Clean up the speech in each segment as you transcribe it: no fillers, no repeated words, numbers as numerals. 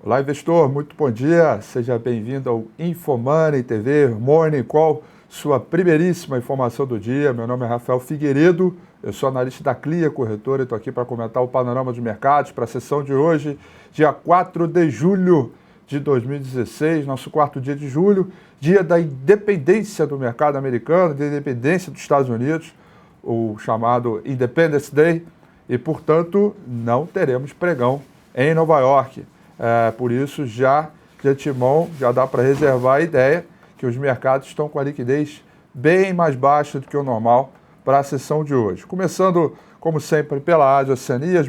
Olá, investidor, muito bom dia. Seja bem-vindo ao InfoMoney TV Morning Call, sua primeiríssima informação do dia. Meu nome é Rafael Figueiredo, eu sou analista da Clia Corretora e estou aqui para comentar o panorama dos mercados para a sessão de hoje, dia 4 de julho de 2016, nosso quarto dia de julho, dia da independência do mercado americano, da independência dos Estados Unidos, o chamado Independence Day, e, portanto, não teremos pregão em Nova York. Por isso, já de antemão, já dá para reservar a ideia que os mercados estão com a liquidez bem mais baixa do que o normal para a sessão de hoje. Começando, como sempre, pela Ásia Oceania, a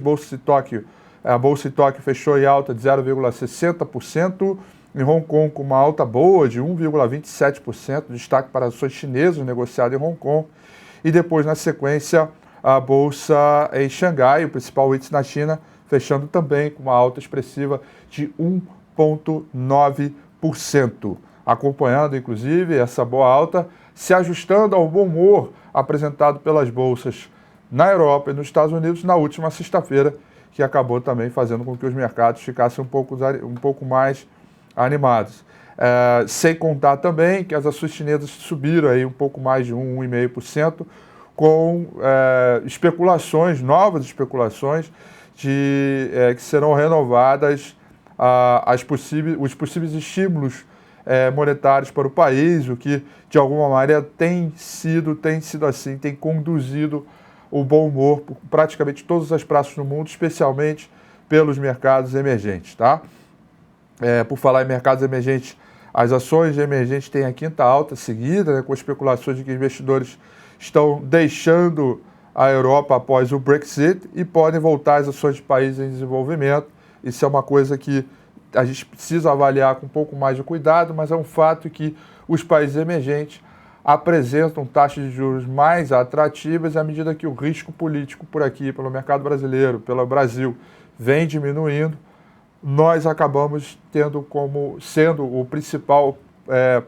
Bolsa de Tóquio fechou em alta de 0,60%, em Hong Kong com uma alta boa de 1,27%, destaque para ações chinesas negociadas em Hong Kong, e depois, na sequência, a Bolsa em Xangai, o principal índice na China, fechando também com uma alta expressiva de 1,9%. Acompanhando, inclusive, essa boa alta, se ajustando ao bom humor apresentado pelas bolsas na Europa e nos Estados Unidos na última sexta-feira, que acabou também fazendo com que os mercados ficassem um pouco mais animados. Sem contar também que as ações chinesas subiram aí um pouco mais de 1,5%, com novas especulações, que serão renovadas os possíveis estímulos monetários para o país, o que de alguma maneira tem sido assim, tem conduzido o bom humor por praticamente todas as praças do mundo, especialmente pelos mercados emergentes, tá? Por falar em mercados emergentes, as ações emergentes têm a quinta alta seguida, com especulações de que investidores estão deixando a Europa após o Brexit e podem voltar às ações de países em desenvolvimento. Isso é uma coisa que a gente precisa avaliar com um pouco mais de cuidado, mas é um fato que os países emergentes apresentam taxas de juros mais atrativas à medida que o risco político por aqui, pelo mercado brasileiro, pelo Brasil, vem diminuindo. Nós acabamos sendo o principal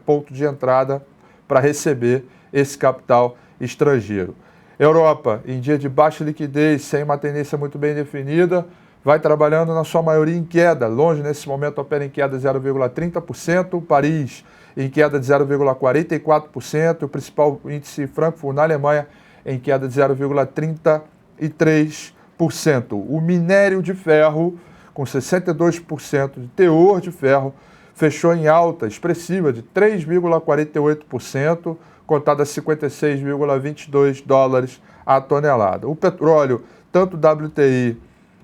ponto de entrada para receber esse capital estrangeiro. Europa, em dia de baixa liquidez, sem uma tendência muito bem definida, vai trabalhando na sua maioria em queda. Londres, nesse momento, opera em queda de 0,30%, Paris em queda de 0,44%, o principal índice Frankfurt, na Alemanha, em queda de 0,33%. O minério de ferro, com 62% de teor de ferro, fechou em alta expressiva de 3,48%, cotada a 56,22 dólares a tonelada. O petróleo, tanto WTI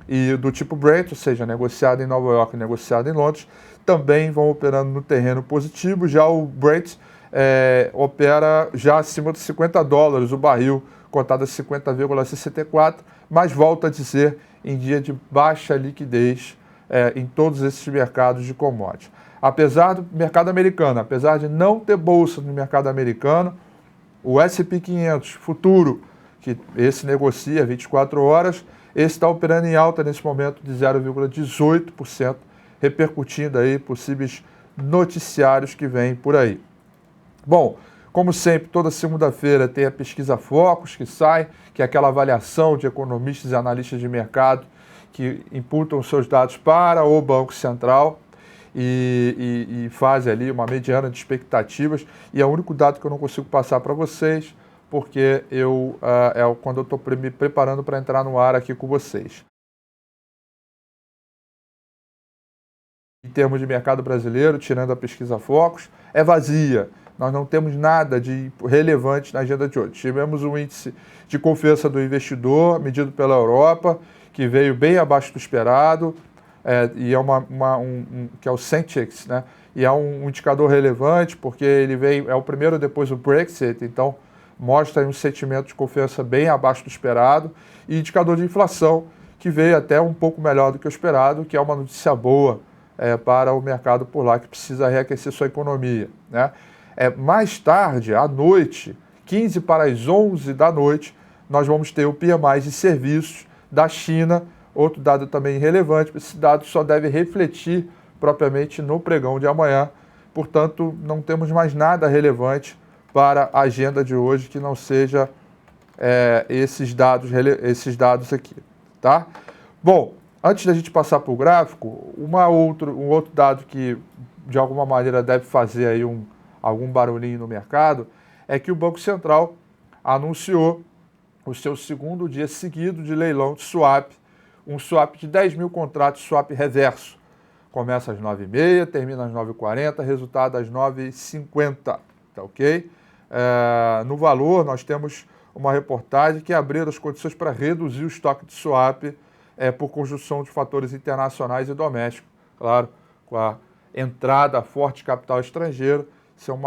e do tipo Brent, ou seja, negociado em Nova York e negociado em Londres, também vão operando no terreno positivo. Já o Brent opera já acima de 50 dólares o barril, cotado a 50,64, mas volta a dizer em dia de baixa liquidez em todos esses mercados de commodities. Apesar do mercado americano, apesar de não ter bolsa no mercado americano, o S&P 500 futuro, que esse negocia 24 horas, esse está operando em alta nesse momento de 0,18%, repercutindo aí possíveis noticiários que vêm por aí. Bom, como sempre, toda segunda-feira tem a pesquisa Focus que sai, que é aquela avaliação de economistas e analistas de mercado que imputam seus dados para o Banco Central e faz ali uma mediana de expectativas, e é o único dado que eu não consigo passar para vocês, porque quando eu estou me preparando para entrar no ar aqui com vocês. Em termos de mercado brasileiro, tirando a pesquisa Focus, é vazia. Nós não temos nada de relevante na agenda de hoje. Tivemos um índice de confiança do investidor, medido pela Europa, que veio bem abaixo do esperado, e que é o Sensex, né? E é um indicador relevante, porque ele é o primeiro depois do Brexit, então mostra um sentimento de confiança bem abaixo do esperado, e indicador de inflação, que veio até um pouco melhor do que o esperado, que é uma notícia boa para o mercado por lá, que precisa reaquecer sua economia, né? Mais tarde, à noite, 15 para as 11 da noite, nós vamos ter o PMI de serviços da China, outro dado também relevante. Esse dado só deve refletir propriamente no pregão de amanhã, portanto, não temos mais nada relevante para a agenda de hoje que não seja esses dados aqui, tá? Bom, Antes da gente passar para o gráfico, um outro dado que de alguma maneira deve fazer aí algum barulhinho no mercado é que o Banco Central anunciou o seu segundo dia seguido de leilão de swap, um swap de 10 mil contratos, swap reverso. Começa às 9h30, termina às 9h40, resultado às 9h50, tá ok? No valor, nós temos uma reportagem que abriu as condições para reduzir o estoque de swap por conjunção de fatores internacionais e domésticos. Claro, com a entrada forte de capital estrangeiro, isso é um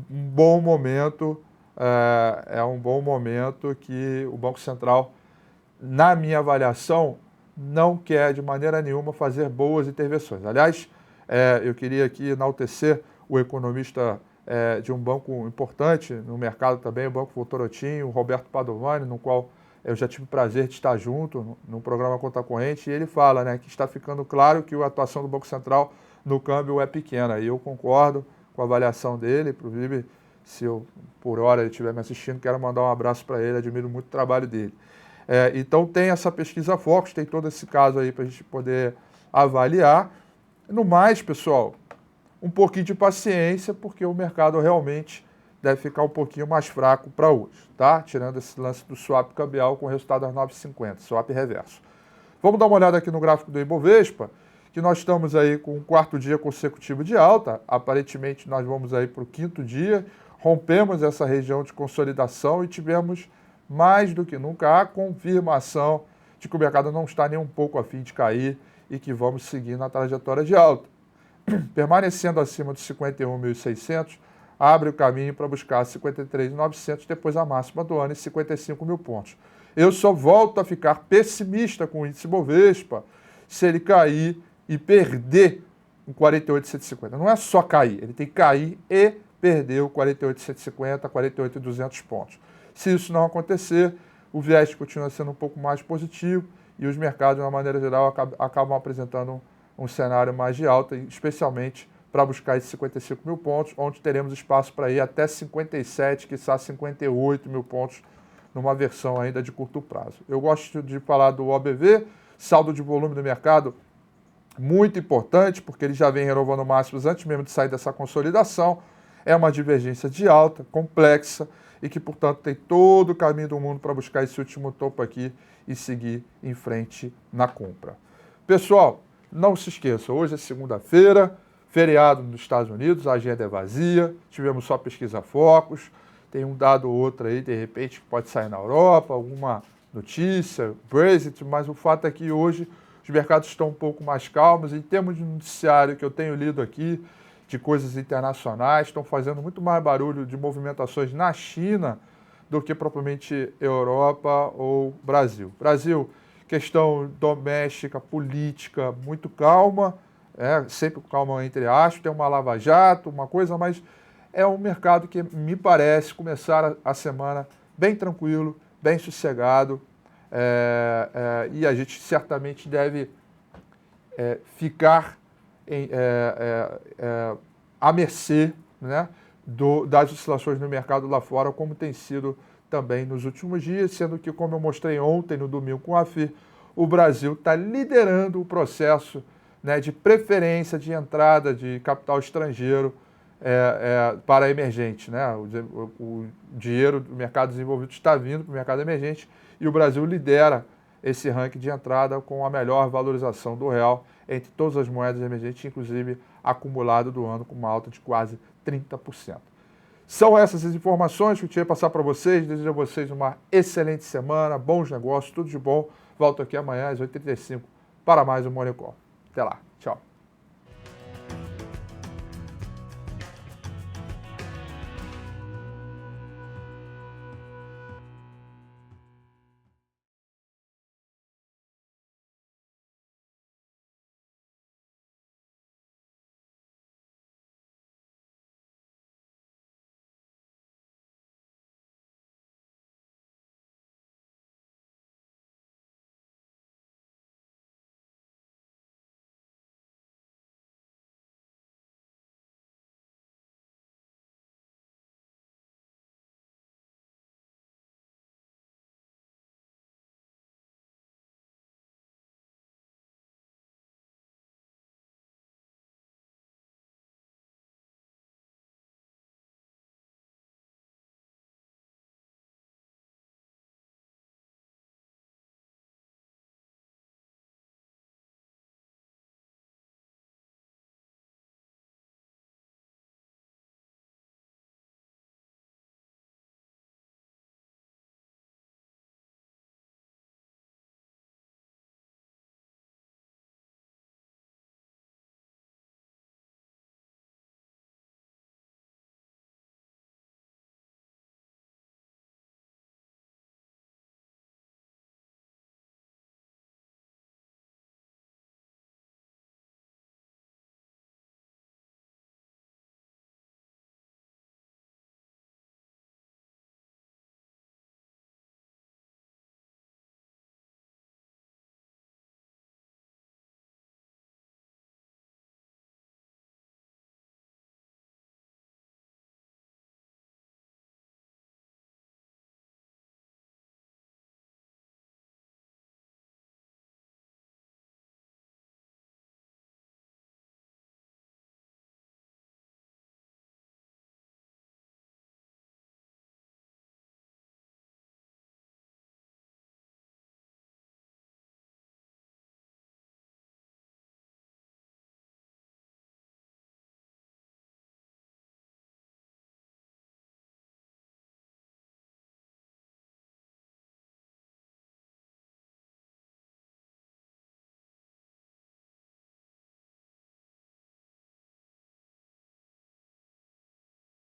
bom momento, um bom momento que o Banco Central, na minha avaliação, não quer de maneira nenhuma fazer boas intervenções. Aliás, eu queria aqui enaltecer o economista de um banco importante no mercado também, o Banco Votorantim, o Roberto Padovani, no qual eu já tive o prazer de estar junto no programa Conta Corrente, e ele fala, né, que está ficando claro que a atuação do Banco Central no câmbio é pequena, e eu concordo com a avaliação dele, inclusive, se eu, por hora, ele estiver me assistindo, quero mandar um abraço para ele, admiro muito o trabalho dele. Então tem essa pesquisa Focus, tem todo esse caso aí para a gente poder avaliar. No mais, pessoal, um pouquinho de paciência, porque o mercado realmente deve ficar um pouquinho mais fraco para hoje, tá? Tirando esse lance do swap cambial com resultado às 9h50, swap reverso. Vamos dar uma olhada aqui no gráfico do Ibovespa, que nós estamos aí com um quarto dia consecutivo de alta, aparentemente nós vamos aí para o quinto dia, rompemos essa região de consolidação e tivemos mais do que nunca a confirmação de que o mercado não está nem um pouco a fim de cair e que vamos seguir na trajetória de alta. Permanecendo acima dos 51.600, abre o caminho para buscar 53.900, depois a máxima do ano em 55 mil pontos. Eu só volto a ficar pessimista com o índice Bovespa se ele cair e perder o 48.150. Não é só cair, ele tem que cair e perder o 48.150, 48.200 pontos. Se isso não acontecer, o viés continua sendo um pouco mais positivo e os mercados, de uma maneira geral, acabam apresentando um cenário mais de alta, especialmente para buscar esses 55 mil pontos, onde teremos espaço para ir até 57, quiçá 58 mil pontos, numa versão ainda de curto prazo. Eu gosto de falar do OBV, saldo de volume do mercado, muito importante, porque ele já vem renovando máximos antes mesmo de sair dessa consolidação. É uma divergência de alta, complexa, e que, portanto, tem todo o caminho do mundo para buscar esse último topo aqui e seguir em frente na compra. Pessoal, não se esqueça, hoje é segunda-feira, feriado nos Estados Unidos, a agenda é vazia, tivemos só pesquisa Focus, tem um dado ou outro aí, de repente, que pode sair na Europa, alguma notícia, Brexit, mas o fato é que hoje os mercados estão um pouco mais calmos. Em termos de noticiário que eu tenho lido aqui, de coisas internacionais, estão fazendo muito mais barulho de movimentações na China do que propriamente Europa ou Brasil. Brasil, questão doméstica, política, muito calma, sempre calma entre aspas, tem uma lava-jato, uma coisa, mas é um mercado que me parece começar a semana bem tranquilo, bem sossegado, e a gente certamente deve ficar à mercê, né, das oscilações no mercado lá fora, como tem sido também nos últimos dias, sendo que, como eu mostrei ontem, no domingo com a FI, o Brasil está liderando o processo, né, de preferência de entrada de capital estrangeiro para emergente. Né? O dinheiro do mercado desenvolvido está vindo para o mercado emergente e o Brasil lidera esse ranking de entrada com a melhor valorização do real entre todas as moedas emergentes, inclusive acumulado do ano com uma alta de quase 30%. São essas as informações que eu tinha que passar para vocês. Desejo a vocês uma excelente semana, bons negócios, tudo de bom. Volto aqui amanhã às 8h35 para mais um Morning Call. Até lá. Tchau.